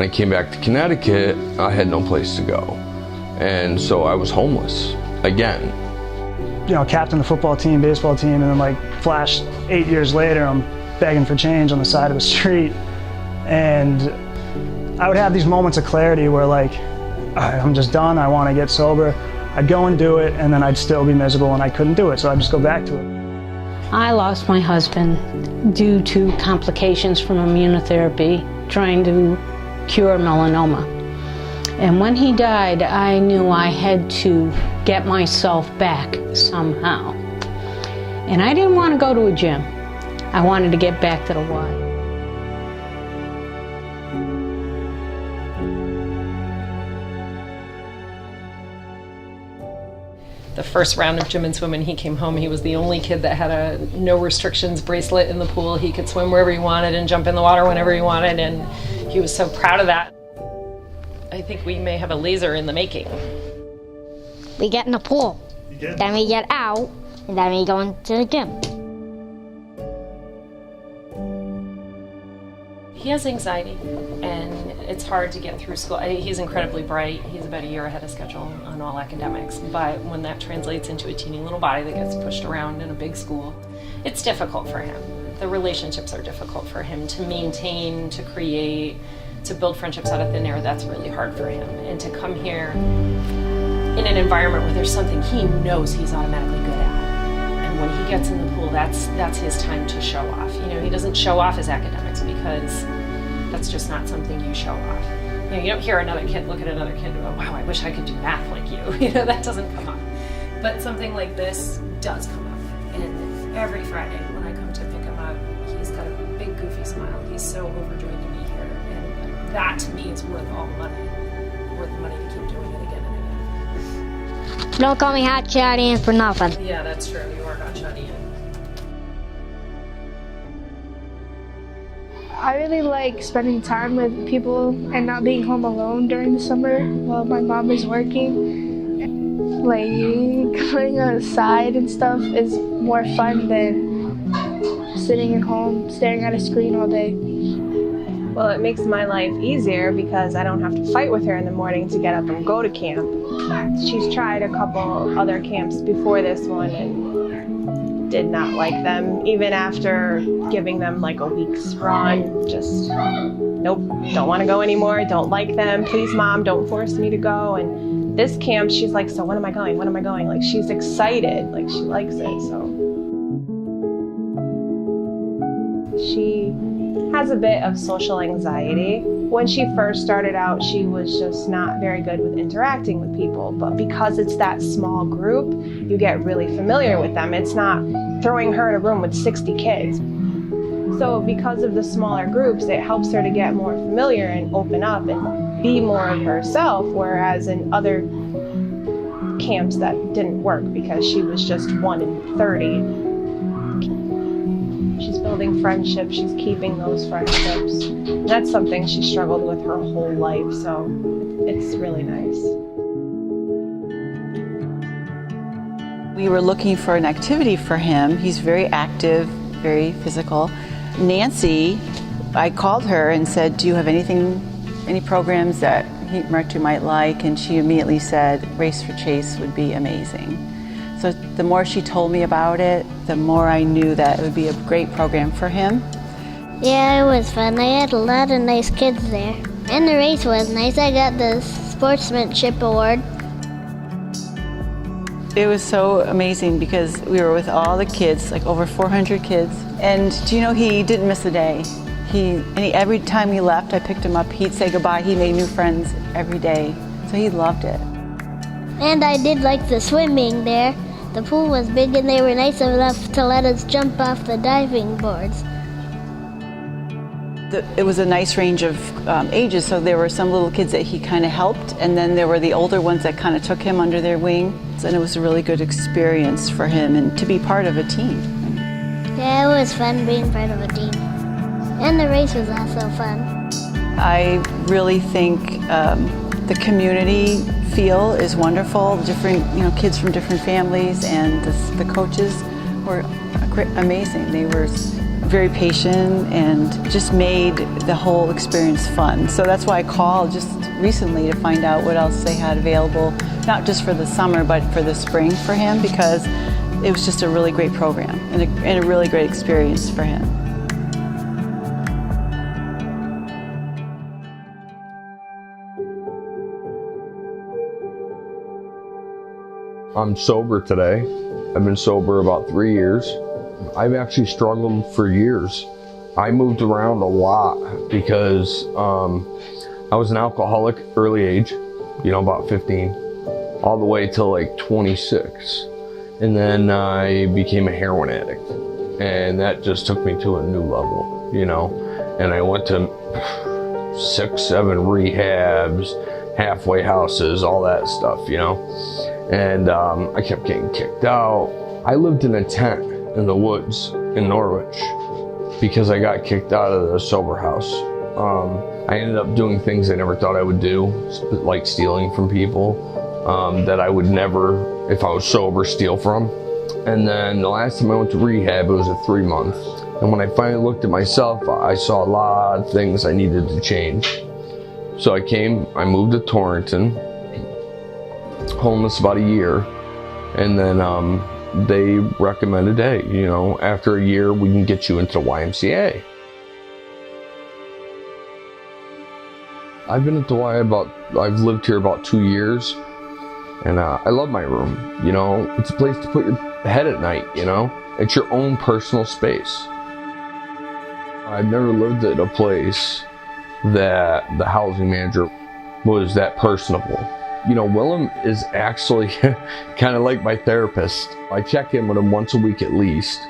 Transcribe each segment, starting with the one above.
When I came back to Connecticut, I had no place to go. And so I was homeless again. You know, captain the football team, baseball team, and then like flash 8 years later, I'm begging for change on the side of the street. And I would have these moments of clarity where like, I'm just done, I want to get sober. I'd go and do it, and then I'd still be miserable and I couldn't do it, so I'd just go back to it. I lost my husband due to complications from immunotherapy, trying to cure melanoma. And when he died, I knew I had to get myself back somehow. And I didn't want to go to a gym. I wanted to get back to the Y. The first round of gym and swim, when he came home, he was the only kid that had a no restrictions bracelet in the pool. He could swim wherever he wanted and jump in the water whenever he wanted, and he was so proud of that. I think we may have a laser in the making. We get in the pool, then we get out, and then we go into the gym. He has anxiety, and it's hard to get through school. He's incredibly bright. He's about a year ahead of schedule on all academics, but when that translates into a teeny little body that gets pushed around in a big school, it's difficult for him. The relationships are difficult for him to maintain, to create, to build friendships out of thin air. That's really hard for him. And to come here in an environment where there's something he knows he's automatically good at. And when he gets in the pool, that's his time to show off. You know, he doesn't show off his academics because that's just not something you show off. You know, you don't hear another kid look at another kid and go, wow, I wish I could do math like you. You know, that doesn't come up. But something like this does come up. And every Friday when I come to pick him up, he's got a big goofy smile. He's so overjoyed to be here. And that to me is worth all the money. Worth the money to keep doing it again and again. Don't call me Hot Shot Ian for nothing. Yeah, that's true. You are Hot Shot Ian. I really like spending time with people and not being home alone during the summer while my mom is working. Like, going outside and stuff is more fun than sitting at home staring at a screen all day. Well, it makes my life easier because I don't have to fight with her in the morning to get up and go to camp. She's tried a couple other camps before this one and did not like them. Even after giving them like a week's run, just nope, don't want to go anymore, don't like them, please mom, don't force me to go. And this camp, she's like, so when am I going? When am I going? Like, she's excited, like she likes it. So she has a bit of social anxiety. When she first started out, she was just not very good with interacting with people, but because it's that small group, you get really familiar with them. It's not throwing her in a room with 60 kids. So because of the smaller groups, it helps her to get more familiar and open up and be more of herself, whereas in other camps that didn't work because she was just 1 in 30. She's building friendships, she's keeping those friendships. That's something she struggled with her whole life, so it's really nice. We were looking for an activity for him. He's very active, very physical. Nancy, I called her and said, do you have any programs that Martu might like? And she immediately said, Race for Chase would be amazing. So the more she told me about it, the more I knew that it would be a great program for him. Yeah, it was fun. I had a lot of nice kids there. And the race was nice. I got the sportsmanship award. It was so amazing because we were with all the kids, like over 400 kids. And do you know, he didn't miss a day. Every time he left, I picked him up, he'd say goodbye. He made new friends every day. So he loved it. And I did like the swimming there. The pool was big and they were nice enough to let us jump off the diving boards. It was a nice range of ages, so there were some little kids that he kind of helped, and then there were the older ones that kind of took him under their wing. And it was a really good experience for him and to be part of a team. Yeah, it was fun being part of a team. And the race was also fun. I really think the community feel is wonderful. Different, kids from different families, and the coaches were amazing. They were very patient and just made the whole experience fun. So that's why I called just recently to find out what else they had available, not just for the summer, but for the spring for him, because it was just a really great program and a really great experience for him. I'm sober today. I've been sober about 3 years. I've actually struggled for years. I moved around a lot because I was an alcoholic early age, about 15, all the way till like 26. And then I became a heroin addict. And that just took me to a new level, And I went to 6, 7 rehabs, halfway houses, all that stuff, And I kept getting kicked out. I lived in a tent in the woods in Norwich because I got kicked out of the sober house. I ended up doing things I never thought I would do, like stealing from people that I would never, if I was sober, steal from. And then the last time I went to rehab, it was a 3-month. And when I finally looked at myself, I saw a lot of things I needed to change. So I moved to Torrington, homeless about a year, and then they recommended, hey, after a year we can get you into the YMCA. I've been at the Y I've lived here about 2 years, and I love my room. It's a place to put your head at night. It's your own personal space. I've never lived at a place that the housing manager was that personable. Willem is actually kind of like my therapist. I check in with him once a week at least,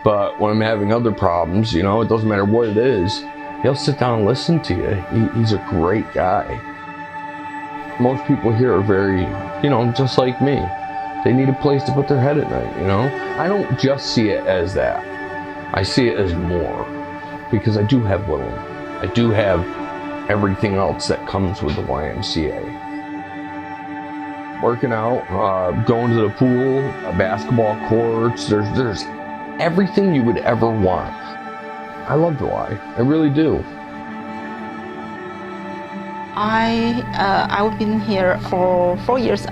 but when I'm having other problems, it doesn't matter what it is, he'll sit down and listen to you. He's a great guy. Most people here are very, just like me. They need a place to put their head at night, I don't just see it as that. I see it as more, because I do have Willem. I do have everything else that comes with the YMCA. Working out, going to the pool, basketball courts, there's everything you would ever want. I love the Y, I really do. I've been here for 4.5 years.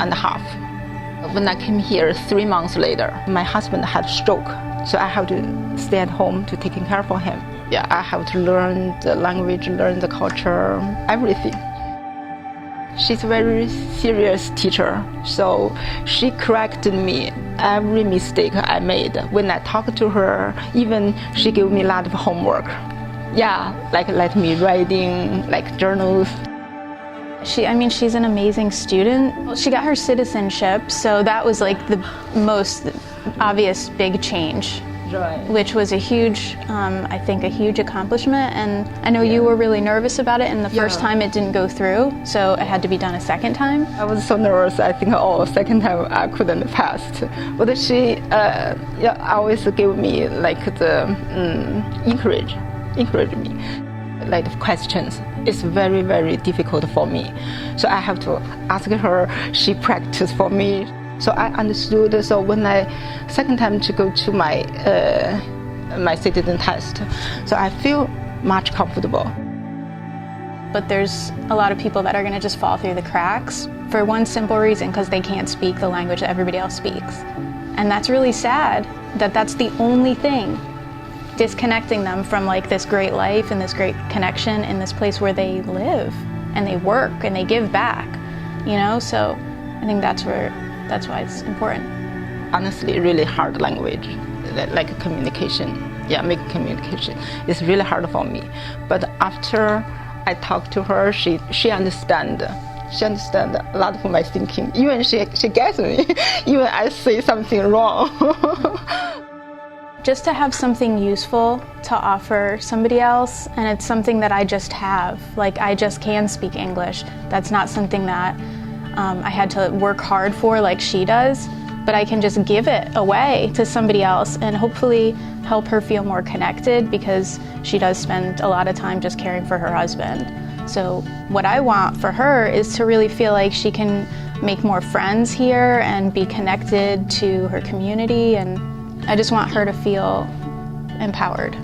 When I came here 3 months later, my husband had a stroke, so I have to stay at home to take care of him. Yeah, I have to learn the language, learn the culture, everything. She's a very serious teacher, so she corrected me every mistake I made. When I talked to her, even she gave me a lot of homework. Yeah, like let me writing, like journals. She's an amazing student. She got her citizenship, so that was like the most obvious big change. Right. Which was a huge, I think, a huge accomplishment. And I know you were really nervous about it, and the first time it didn't go through, so it had to be done a second time. I was so nervous. I think, second time I couldn't pass. But she always gave me like the encourage me, like the questions. It's very, very difficult for me, so I have to ask her. She practiced for me. So I understood. So when second time to go to my my citizen test, so I feel much comfortable. But there's a lot of people that are going to just fall through the cracks for one simple reason, because they can't speak the language that everybody else speaks. And that's really sad that that's the only thing disconnecting them from like this great life and this great connection in this place where they live and they work and they give back, So I think that's why it's important. Honestly, really hard language, like communication. Yeah, make communication. It's really hard for me. But after I talk to her, she understand. She understand a lot of my thinking. Even she gets me. Even I say something wrong. Just to have something useful to offer somebody else, and it's something that I just have. Like, I just can speak English. That's not something that I had to work hard for like she does, but I can just give it away to somebody else and hopefully help her feel more connected, because she does spend a lot of time just caring for her husband. So what I want for her is to really feel like she can make more friends here and be connected to her community, and I just want her to feel empowered.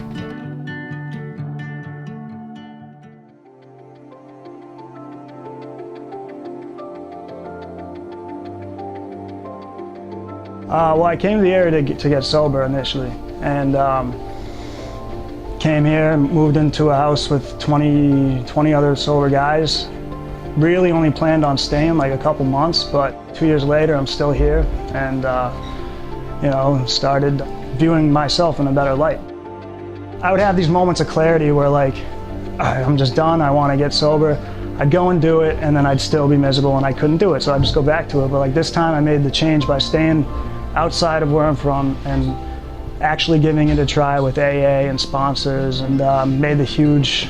Well, I came to the area to get sober initially, and came here and moved into a house with 20 other sober guys. Really only planned on staying like a couple months, but 2 years later I'm still here, and you know, started viewing myself in a better light. I would have these moments of clarity where like, I'm just done, I want to get sober. I'd go and do it, and then I'd still be miserable and I couldn't do it, so I'd just go back to it. But like this time I made the change by staying outside of where I'm from and actually giving it a try with AA and sponsors, and made the huge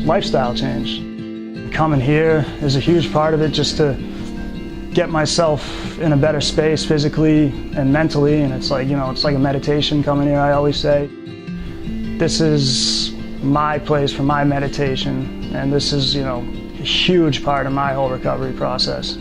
lifestyle change. Coming here is a huge part of it, just to get myself in a better space physically and mentally, and it's like, you know, it's like a meditation coming here, I always say. This is my place for my meditation, and this is, you know, a huge part of my whole recovery process.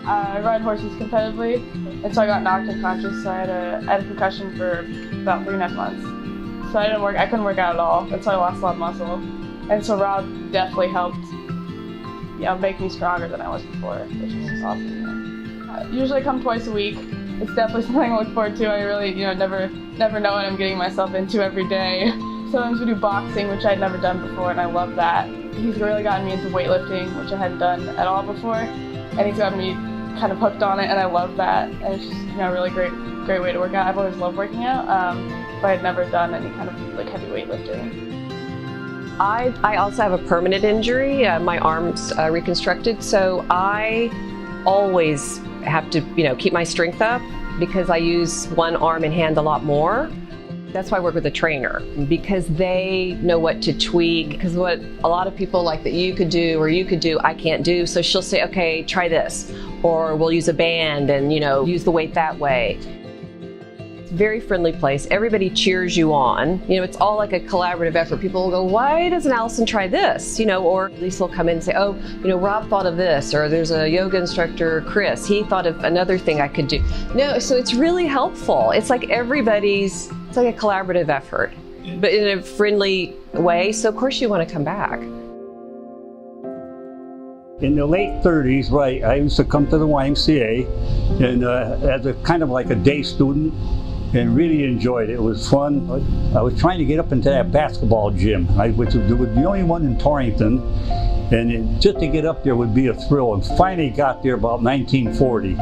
I ride horses competitively, and so I got knocked unconscious, so I had a concussion for about 3.5 months. So I couldn't work out at all, and so I lost a lot of muscle. And so Rob definitely helped, you know, make me stronger than I was before, which is awesome. Usually I come twice a week. It's definitely something I look forward to. I really, you know, never know what I'm getting myself into every day. Sometimes we do boxing, which I'd never done before, and I love that. He's really gotten me into weightlifting, which I hadn't done at all before, and he's gotten me kind of hooked on it, and I love that. And it's just, you know, a really great way to work out. I've always loved working out, but I'd never done any kind of like heavy weightlifting. I also have a permanent injury. My arm's reconstructed, so I always have to, you know, keep my strength up because I use one arm and hand a lot more. That's why I work with a trainer, because they know what to tweak, because what a lot of people like that you could do or you could do, I can't do. So she'll say, okay, try this, or we'll use a band and, you know, use the weight that way. Very friendly place. Everybody cheers you on. You know, it's all like a collaborative effort. People will go, why doesn't Allison try this? You know, or Lisa will come in and say, oh, you know, Rob thought of this, or there's a yoga instructor, Chris, he thought of another thing I could do. No, so it's really helpful. It's like it's like a collaborative effort, but in a friendly way. So of course you want to come back. In the late 30s, right, I used to come to the YMCA and as a kind of like a day student, and really enjoyed it. It was fun. I was trying to get up into that basketball gym, which was the only one in Torrington, and just to get up there would be a thrill. And finally got there about 1940,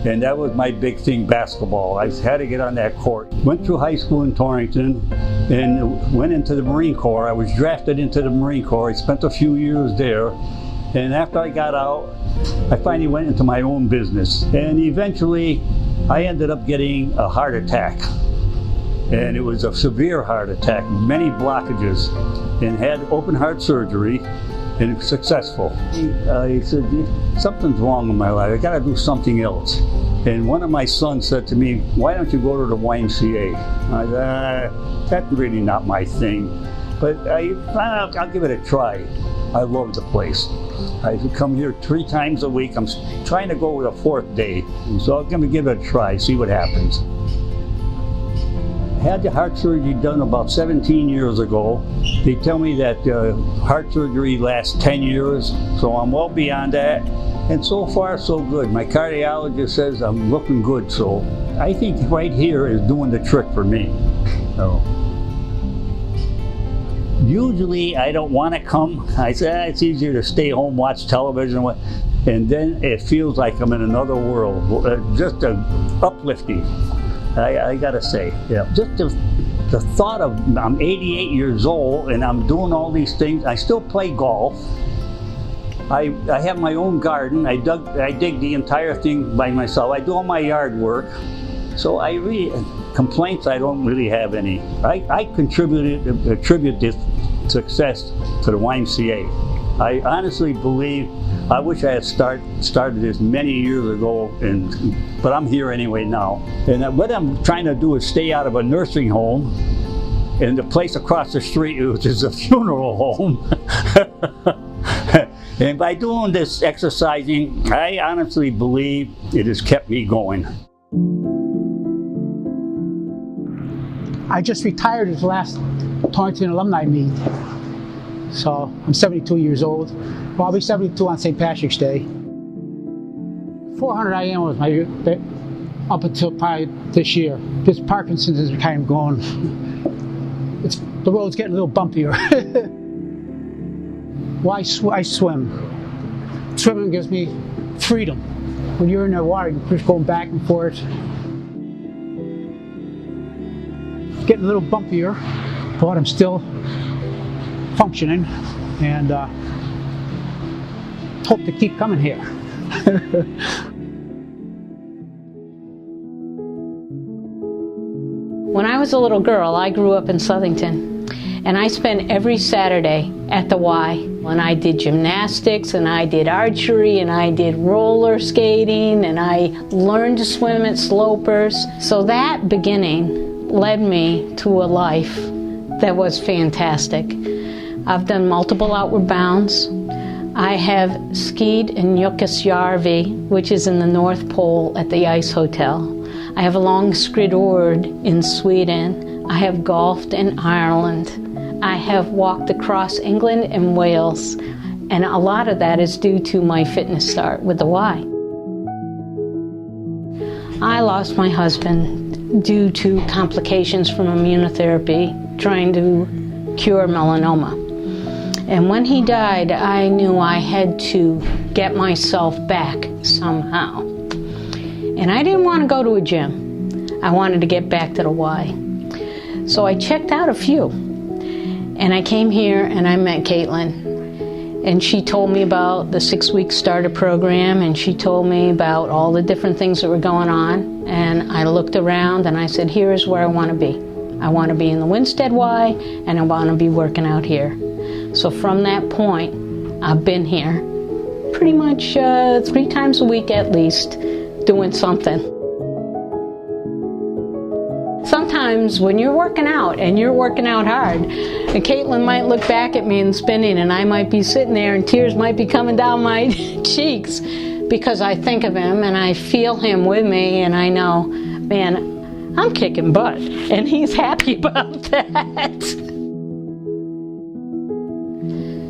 and that was my big thing, basketball. I had to get on that court. Went through high school in Torrington and went into the Marine Corps. I was drafted into the Marine Corps. I spent a few years there, and after I got out, I finally went into my own business, and eventually I ended up getting a heart attack, and it was a severe heart attack, many blockages, and had open heart surgery, and it was successful. I said, something's wrong in my life, I gotta do something else. And one of my sons said to me, why don't you go to the YMCA? I said, that's really not my thing, but I'll give it a try. I love the place. I come here 3 times a week. I'm trying to go the 4th day. So I'm going to give it a try, see what happens. I had the heart surgery done about 17 years ago. They tell me that heart surgery lasts 10 years, so I'm well beyond that. And so far, so good. My cardiologist says I'm looking good, so I think right here is doing the trick for me. So. Usually I don't want to come. I say it's easier to stay home, watch television, and then it feels like I'm in another world. Just uplifting, I gotta say. Yeah. Just the thought of I'm 88 years old and I'm doing all these things. I still play golf. I have my own garden. I dig the entire thing by myself. I do all my yard work. So complaints, I don't really have any. I attribute this success to the YMCA. I honestly believe, I wish I had started this many years ago, but I'm here anyway now. And what I'm trying to do is stay out of a nursing home, and the place across the street, which is a funeral home. And by doing this exercising, I honestly believe it has kept me going. I just retired at the last Torrington alumni meet. So I'm 72 years old. Well, I'll be 72 on St. Patrick's Day. 400 IM was my up until probably this year. This Parkinson's is kind of going. The road's getting a little bumpier. Well, I swim. Swimming gives me freedom. When you're in the water, you're just going back and forth. Getting a little bumpier, but I'm still functioning, and hope to keep coming here. When I was a little girl, I grew up in Southington, and I spent every Saturday at the Y. And I did gymnastics, and I did archery, and I did roller skating, and I learned to swim at slopers. So that beginning led me to a life that was fantastic. I've done multiple outward bounds. I have skied in Jukkasjärvi, which is in the North Pole at the Ice Hotel. I have long skidoored in Sweden. I have golfed in Ireland. I have walked across England and Wales, and a lot of that is due to my fitness start with the Y. I lost my husband due to complications from immunotherapy, trying to cure melanoma. And when he died, I knew I had to get myself back somehow. And I didn't want to go to a gym. I wanted to get back to the Y. So I checked out a few. And I came here and I met Caitlin. And she told me about the 6-week starter program, and she told me about all the different things that were going on. And I looked around and I said, here is where I want to be. I want to be in the Winstead Y, and I want to be working out here. So from that point, I've been here pretty much 3 times a week at least, doing something. Sometimes when you're working out and you're working out hard, and Caitlin might look back at me and spinning, and I might be sitting there and tears might be coming down my cheeks because I think of him and I feel him with me, and I know, man, I'm kicking butt, and he's happy about that.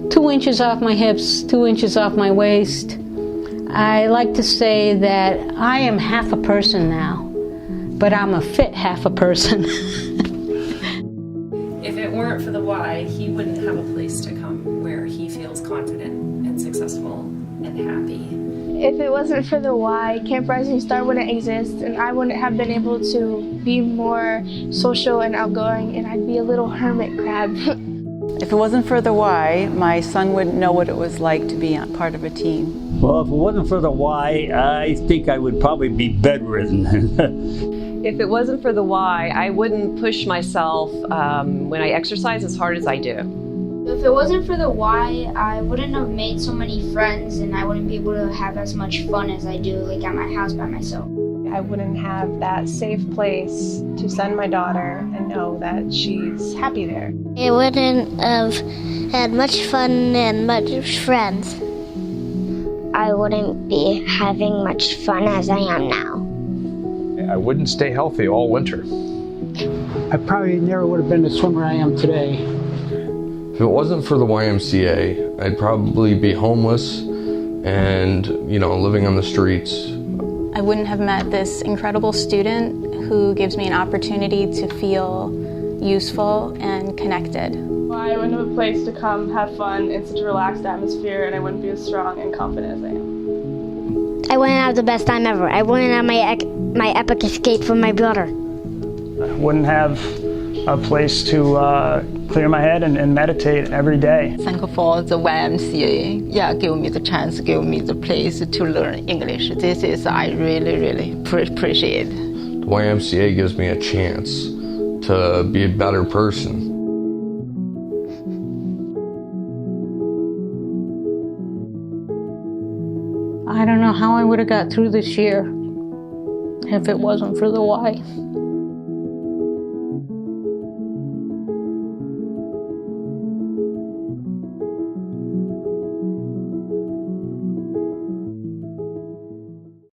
2 inches off my hips, 2 inches off my waist. I like to say that I am half a person now, but I'm a fit half a person. If it weren't for the Y, he wouldn't have a place to come where he feels confident and successful and happy. If it wasn't for the Y, Camp Rising Star wouldn't exist, and I wouldn't have been able to be more social and outgoing, and I'd be a little hermit crab. If it wasn't for the Y, my son wouldn't know what it was like to be part of a team. Well, if it wasn't for the Y, I think I would probably be bedridden. If it wasn't for the Y, I wouldn't push myself when I exercise as hard as I do. If it wasn't for the Y, I wouldn't have made so many friends, and I wouldn't be able to have as much fun as I do, like at my house by myself. I wouldn't have that safe place to send my daughter and know that she's happy there. I wouldn't have had much fun and much friends. I wouldn't be having much fun as I am now. I wouldn't stay healthy all winter. I probably never would have been the swimmer I am today. If it wasn't for the YMCA, I'd probably be homeless and, living on the streets. I wouldn't have met this incredible student who gives me an opportunity to feel useful and connected. I wouldn't have a place to come have fun in such a relaxed atmosphere, and I wouldn't be as strong and confident as I am. I wouldn't have the best time ever. I wouldn't have my epic escape from my brother. I wouldn't have a place to clear my head and meditate every day. Thank for the YMCA. Give me the chance, give me the place to learn English. This is I really appreciate. The YMCA gives me a chance to be a better person. I don't know how I would have got through this year if it wasn't for the Y.